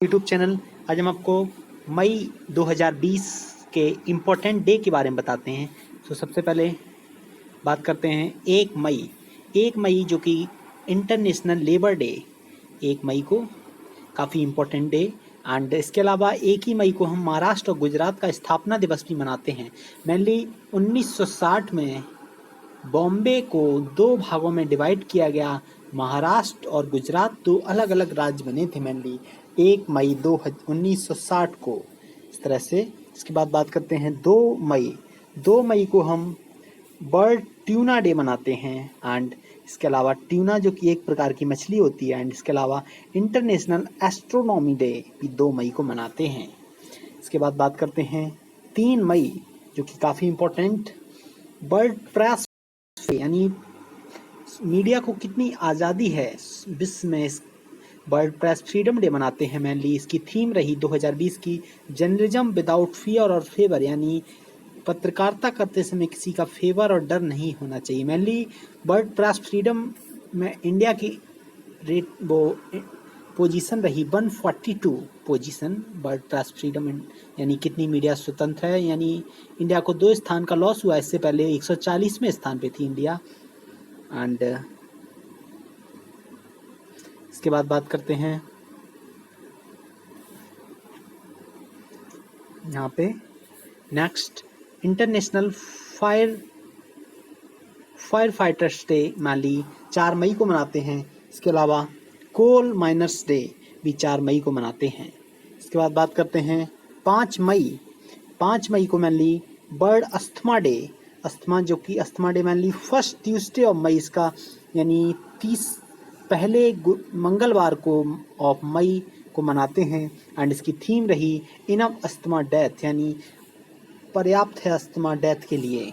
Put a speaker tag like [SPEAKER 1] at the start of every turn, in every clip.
[SPEAKER 1] YouTube channel. आज हम आपको मई 2020 के इम्पोर्टेंट डे के बारे में बताते हैं। तो सबसे पहले बात करते हैं 1 मई जो कि इंटरनेशनल लेबर डे। 1 मई को काफ़ी इम्पोर्टेंट डे। एंड इसके अलावा 1 ही मई को हम महाराष्ट्र और गुजरात का स्थापना दिवस भी मनाते हैं। मेनली 1960 में बॉम्बे को 2 भागों में डिवाइड किया गया। महाराष्ट्र और गुजरात 2 अलग अलग राज्य बने थे मेनली 1 मई 1960 को, इस तरह से। इसके बाद बात करते हैं 2 मई को हम बर्ड ट्यूना डे मनाते हैं। एंड इसके अलावा ट्यूना जो कि एक प्रकार की मछली होती है। एंड इसके अलावा इंटरनेशनल एस्ट्रोनॉमी डे भी 2 मई को मनाते हैं। इसके बाद बात करते हैं 3 मई जो कि काफ़ी इम्पोर्टेंट बर्ड प्रेस, यानी मीडिया को कितनी आज़ादी है विश्व में, इस वर्ल्ड प्रेस फ्रीडम डे मनाते हैं। मेनली इसकी थीम रही 2020 की जर्नलिज्म विदाउट फियर और फेवर, यानी पत्रकारिता करते समय किसी का फेवर और डर नहीं होना चाहिए। मेनली वर्ल्ड प्रेस फ्रीडम में इंडिया की पोजीशन रही 142 पोजीशन वर्ल्ड प्रेस फ्रीडम, यानी कितनी मीडिया स्वतंत्र है। यानी इंडिया को 2 स्थान का लॉस हुआ, इससे पहले 140वें स्थान पे थी इंडिया। एंड इसके बाद बात करते हैं यहाँ पे next international fire fighters day mainly 4 मई को मनाते हैं। इसके अलावा कोल माइनर्स डे भी 4 मई को मनाते हैं। इसके बाद बात करते हैं 5 मई को mainly world asthma day. Asthma day mainly first Tuesday of May, इसका यानी 30 पहले मंगलवार को ऑफ मई को मनाते हैं। एंड इसकी थीम रही इनफ अस्थमा डेथ, यानी पर्याप्त है अस्थमा डेथ के लिए।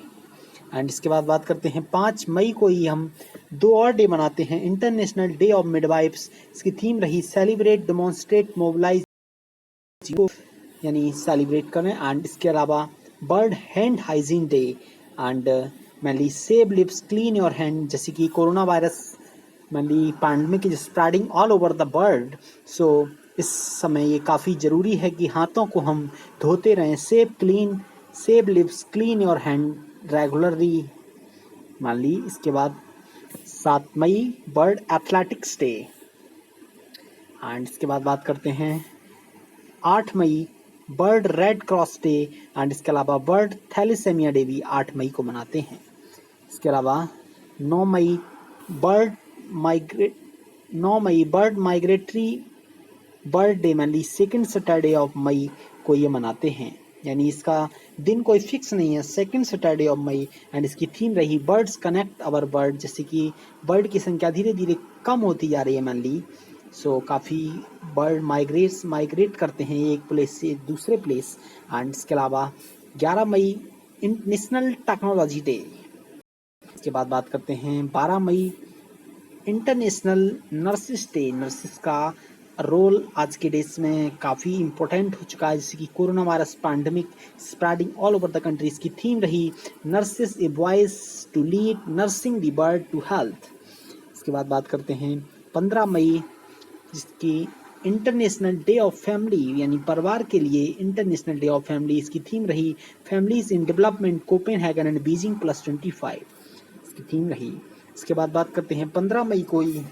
[SPEAKER 1] एंड इसके बाद बात करते हैं 5 मई को ही हम 2 और डे मनाते हैं, इंटरनेशनल डे ऑफ मिडवाइफ्स। इसकी थीम रही सेलिब्रेट डेमोन्स्ट्रेट मोबिलाइज, यानी सेलिब्रेट करें। एंड इसके अलावा world hand hygiene day and mainly save lives clean your hand, जैसे कि corona virus mainly pandemic is spreading all over the world. So इस समय ये काफ़ी ज़रूरी है कि हाथों को हम धोते रहें। Save lives clean your hand regularly mainly. इसके बाद 7 मई बर्ड एथलेटिक्स डे। एंड इसके बाद बात करते हैं 8 मई world red cross day. And इसके अलावा बर्ड थैलेसेमिया डे भी 8 मई को मनाते हैं। इसके अलावा 9 मई world migratory bird day mainly second Saturday of मई को ये मनाते हैं, यानी इसका दिन कोई फिक्स नहीं है, second Saturday of May. And इसकी थीम रही बर्ड्स कनेक्ट अवर बर्ड, जैसे कि बर्ड की संख्या धीरे धीरे कम होती जा रही है मेनली। सो काफ़ी बर्ड माइग्रेट करते हैं एक प्लेस से दूसरे प्लेस। एंड इसके अलावा 11 मई नेशनल टेक्नोलॉजी डे। इसके बाद बात करते हैं 12 मई इंटरनेशनल नर्सिस डे। नर्सिस का रोल आज के डेज में काफ़ी इम्पोर्टेंट हो चुका है, जैसे कि corona virus pandemic spreading all over the country. इसकी थीम रही nurses a voice to lead nursing the world to health. इसके बाद बात करते हैं 15 मई जिसकी इंटरनेशनल डे ऑफ फैमिली, यानी परिवार के लिए इंटरनेशनल डे ऑफ फैमिली। इसकी थीम रही families in development Copenhagen and Beijing +25, इसकी थीम रही। इसके बाद बात करते हैं 15 मई को ही,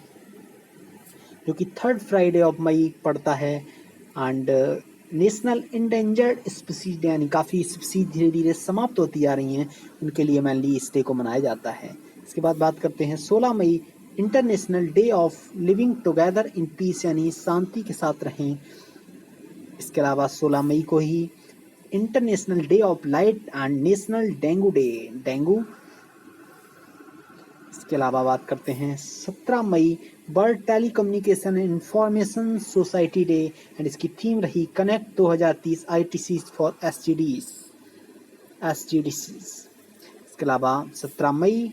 [SPEAKER 1] जो कि 3rd फ्राइडे ऑफ मई पड़ता है। And national endangered species day, यानी काफ़ी स्पीसीज धीरे धीरे समाप्त होती जा रही हैं, उनके लिए मेनली इस डे को मनाया जाता है। इसके बाद बात करते हैं 16 मई international day of living together in peace, यानी शांति के साथ रहें। इसके अलावा 16 मई को ही international day of light and national dengue day, dengue. इसके अलावा बात करते हैं 17 मई world telecommunication and information society day. And इसकी थीम रही कनेक्ट 2030 ITC फॉर SGDs। इसके अलावा 17 मई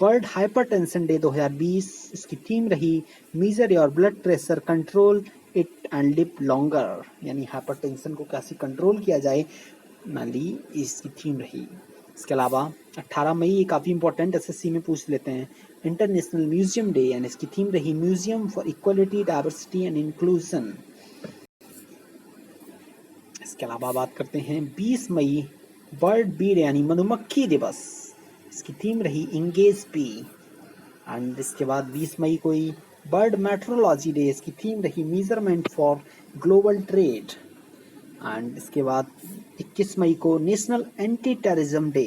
[SPEAKER 1] बर्ड हाइपरटेंशन डे 2020। इसकी थीम रही measure your blood pressure control it and live longer, यानी हाइपरटेंशन को कैसे कंट्रोल किया जाए मेनली इसकी थीम रही। इसके अलावा 18 मई ये काफ़ी इंपॉर्टेंट SSC में पूछ लेते हैं, इंटरनेशनल म्यूजियम डे, यानी इसकी थीम रही museum for equality diversity and inclusion. इसके अलावा बात करते हैं 20 मई बर्ड बी डे यानी मधुमक्खी दिवस, इसकी थीम रही इंगेज बी। एंड इसके बाद 20 मई को ही बर्ड मेट्रोलॉजी डे, इसकी थीम रही measurement for global trade. And इसके बाद 21 मई को national anti terrorism day.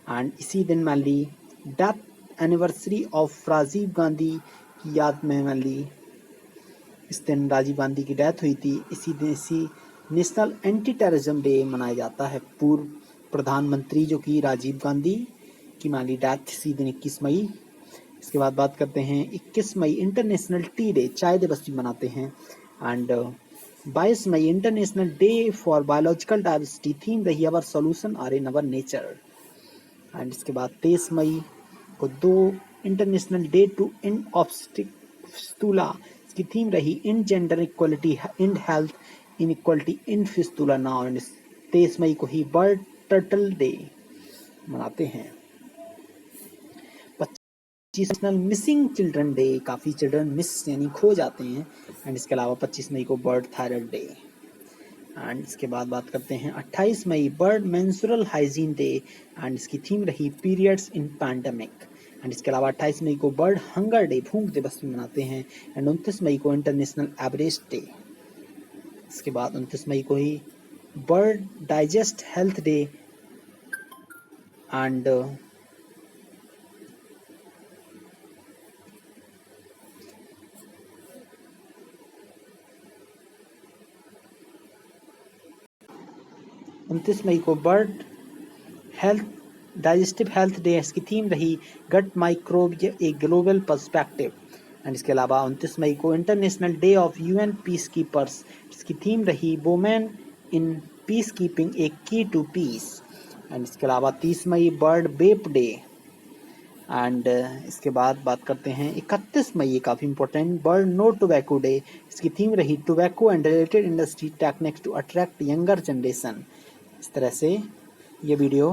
[SPEAKER 1] And इसी दिन mainly death anniversary of Rajiv Gandhi की याद में मान ली इस दिन राजीव गांधी की डेथ हुई थी, इसी दिन इसी नेशनल एंटी टेररिज्म डे मनाया जाता है। पूर्व प्रधानमंत्री जो कि राजीव गांधी की मान ली डेथ इसी दिन 21 मई। इसके बाद बात करते हैं 21 मई इंटरनेशनल टी डे, चाय दिवस भी मनाते हैं। एंड 22 मई international day for biological diversity, theme रही our solution are in our nature. And इसके बाद 23 मई को दो international day to end fistula, इसकी थीम रही in gender equality in health in equality in fistula now. And 23 मई को ही बर्ड टर्टल डे मनाते हैं। नेशनल मिसिंग चिल्ड्रन डे, काफ़ी चिल्ड्रन मिस यानी खो जाते हैं। एंड इसके अलावा 25 मई को बर्ड थायराइड डे। एंड इसके बाद बात करते हैं 28 मई world menstrual hygiene day, and इसकी थीम रही पीरियड्स इन पैंडेमिक। एंड इसके अलावा 28 मई को बर्ड हंगर डे, भूख दिवस भी मनाते हैं। एंड 29 मई को इंटरनेशनल एवरेस्ट डे। इसके बाद 29 मई को ही world digest health day. And उनतीस मई को world health digestive health day, इसकी थीम रही gut microbe a global perspective. And इसके अलावा 29 मई को international day of UN peacekeepers, इसकी थीम रही women in peacekeeping a key to peace. And इसके अलावा 30 मई बर्ड बेप डे। एंड इसके बाद बात करते हैं 31 मई, ये काफ़ी important, world no tobacco day, इसकी थीम रही tobacco and related industry techniques to attract younger generation. इस तरह से ये वीडियो